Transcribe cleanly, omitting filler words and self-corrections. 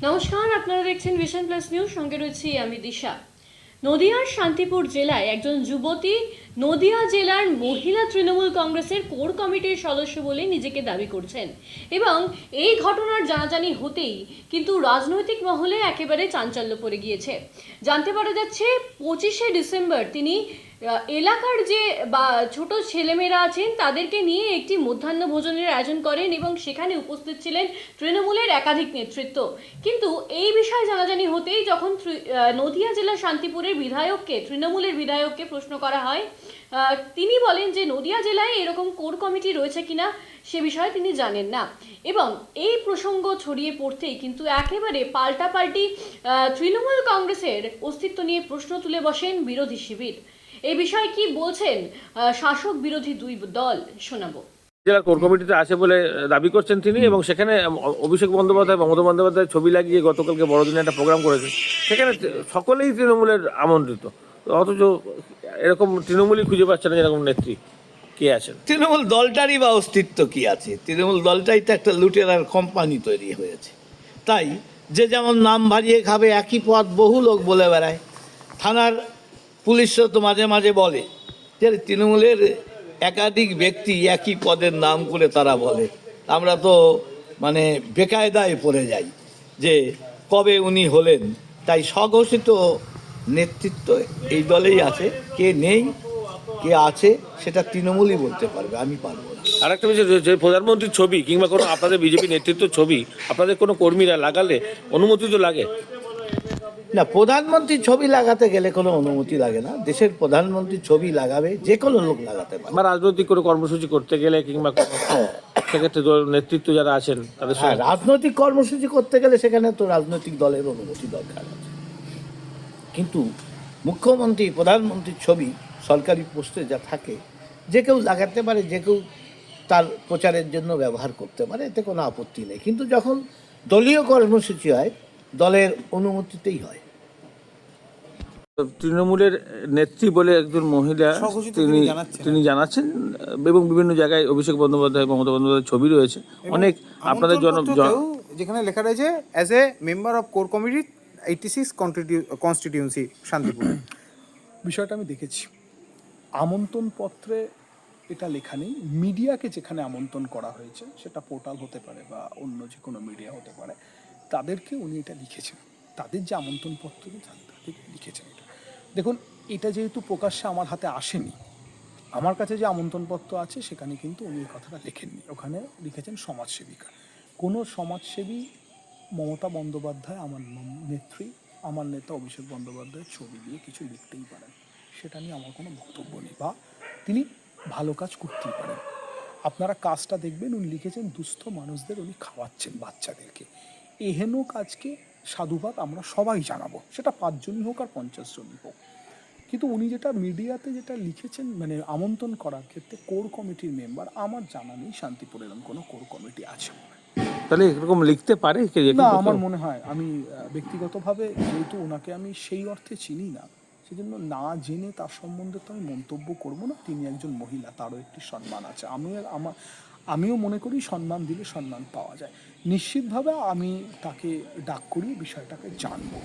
নমস্কার, আপনারা দেখছেন ভিশন প্লাস নিউজ, সঙ্গে রয়েছি আমি দিশা। নদিয়ার শান্তিপুর জেলায় একজন যুবতী নদিয়া জেলার মহিলা তৃণমূল কংগ্রেসের কোর কমিটির সদস্য বলে নিজেকে দাবি করছেন এবং এই ঘটনার জানাজানি হতেই কিন্তু রাজনৈতিক মহলে একেবারে চাঞ্চল্য পড়ে গিয়েছে। জানতে পারা যাচ্ছে 25শে ডিসেম্বর তিনি এলাকার যে বা ছোট ছেলেমেয়েরা আছেন তাদেরকে নিয়ে একটি মধ্যাহ্ন ভোজনের আয়োজন করেন এবং সেখানে উপস্থিত ছিলেন তৃণমূলের একাধিক নেতৃত্ব। কিন্তু এই বিষয়ে জানাজানি হতেই যখন নদিয়া জেলার শান্তিপুরের বিধায়ককে, তৃণমূলের বিধায়ককে প্রশ্ন করা হয়, তিনি বলেন যে নদিয়া জেলায় এরকম কোর কমিটি রয়েছে কিনা সে বিষয়ে তিনি জানেন না। এবং এই প্রসঙ্গ ছড়িয়ে পড়তেই কিন্তু একেবারে পাল্টাপাল্টি তৃণমূল কংগ্রেসের অস্তিত্ব নিয়ে প্রশ্ন তুলে বসেন বিরোধী শিবির। এই বিষয়ে কি বলছেন শাসক বিরোধী দুই দল, শোনাবো। জেলার কোর কমিটিতে আছে বলে দাবি করছেন তিনি, এবং সেখানে অভিষেক বন্দ্যোপাধ্যায়, মমতা বন্দ্যোপাধ্যায়ের ছবি লাগিয়ে গতকালকে বড়দিনে একটা প্রোগ্রাম করেছে। সেখানে সকলেই তৃণমূলের আমন্ত্রিত, অথচ এরকম তৃণমূলই খুঁজে পাচ্ছে না যেরকম নেত্রী কে আছেন। তৃণমূল দলটারই বা অস্তিত্ব কি আছে? তৃণমূল দলটাই তো একটা লুটেরার কোম্পানি তৈরি হয়েছে। তাই যে যেমন নাম ভারিয়ে খাবে, একই পদ বহু লোক বলে বেড়ায়। থানার পুলিশও তো মাঝে মাঝে বলে যে তৃণমূলের একাধিক ব্যক্তি একই পদের নাম করে তারা বলে। আমরা তো মানে বেকায়দায় পড়ে যাই যে কবে উনি হলেন। তাই স্বঘোষিত নেতৃত্ব এই দলেই আছে। কে নেই কে আছে সেটা তৃণমূলই বলতে পারবে, আমি পারবো না। আর একটা বিষয়, যে প্রধানমন্ত্রীর ছবি কিংবা কোনো আপনাদের বিজেপি নেতৃত্বের ছবি আপনাদের কোনো কর্মীরা লাগালে অনুমতি তো লাগে না, প্রধানমন্ত্রীর ছবি লাগাতে গেলে কোনো অনুমতি লাগে না। দেশের প্রধানমন্ত্রীর ছবি লাগাবে যে কোনো লোক লাগাতে পারে। বা রাজনৈতিক কোনো কর্মসূচি করতে গেলে কিংবা সেক্ষেত্রে নেতৃত্ব যারা আছেন তাদের হ্যাঁ, রাজনৈতিক কর্মসূচি করতে গেলে সেখানে তো রাজনৈতিক দলের অনুমতি দরকার আছে। কিন্তু মুখ্যমন্ত্রী, প্রধানমন্ত্রীর ছবি সরকারি পোস্টে যা থাকে, যে কেউ লাগাতে পারে, যে কেউ তার প্রচারের জন্য ব্যবহার করতে পারে, এতে কোনো আপত্তি নেই। কিন্তু যখন দলীয় কর্মসূচি হয়, দলের অনুমতিতেই হয়। তৃণমূলের নেত্রী বলে একজন মহিলা তিনি জানাচ্ছেন, এবং বিভিন্ন জায়গায় অভিষেক বন্দ্যোপাধ্যায়, মমতা বন্দ্যোপাধ্যায়ের ছবি রয়েছে অনেক। আপনাদের যেখানে লেখা রয়েছে as a member of core committee 86 constituency Shantipur. বিষয়টা আমি দেখেছি। আমন্ত্রণ পত্রে এটা লেখা নেই। মিডিয়াকে যেখানে আমন্ত্রণ করা হয়েছে, সেটা পোর্টাল হতে পারে বা অন্য যে কোনো মিডিয়া হতে পারে, তাদেরকে উনি এটা লিখেছেন। তাদের যে আমন্ত্রণ পত্র তাদেরকে লিখেছেন এটা। দেখুন, এটা যেহেতু প্রকাশ্যে আমার হাতে আসেনি, আমার কাছে যে আমন্ত্রণপত্র আছে সেখানে কিন্তু উনি এই কথাটা লেখেননি। ওখানে লিখেছেন সমাজসেবিকা। কোনো সমাজসেবী মমতা বন্দ্যোপাধ্যায়, আমার নেত্রী, আমার নেতা অভিষেক বন্দ্যোপাধ্যায়ের ছবি দিয়ে কিছু লিখতেই পারেন, সেটা নিয়ে আমার কোনো বক্তব্য নেই। বা তিনি ভালো কাজ করতেই পারেন। আপনারা কাজটা দেখবেন, উনি লিখেছেন দুস্থ মানুষদের উনি খাওয়াচ্ছেন, বাচ্চাদেরকে। এহেন কাজকে সাধুবাদ আমরা সবাই জানাবো, সেটা 5 জনই হোক আর 50 জনই হোক। কিন্তু উনি যেটা মিডিয়াতে যেটা লিখেছেন, মানে আমন্ত্রণ করার ক্ষেত্রে কোর কমিটির মেম্বার, আমার জানা নেই শান্তিপুর এরকম কোনো কোর কমিটি আছে। তাহলে এরকম লিখতে পারে না, আমার মনে হয়, আমি ব্যক্তিগতভাবে যেহেতু ওনাকে আমি সেই অর্থে চিনি না, সেজন্য না জেনে তার সম্বন্ধে তো আমি মন্তব্য করবো না। তিনি একজন মহিলা, তারও একটি সম্মান আছে। আমিও মনে করি সম্মান দিলে সম্মান পাওয়া যায়। নিশ্চিতভাবে আমি তাকে ডাক করিয়ে বিষয়টাকে জানবো।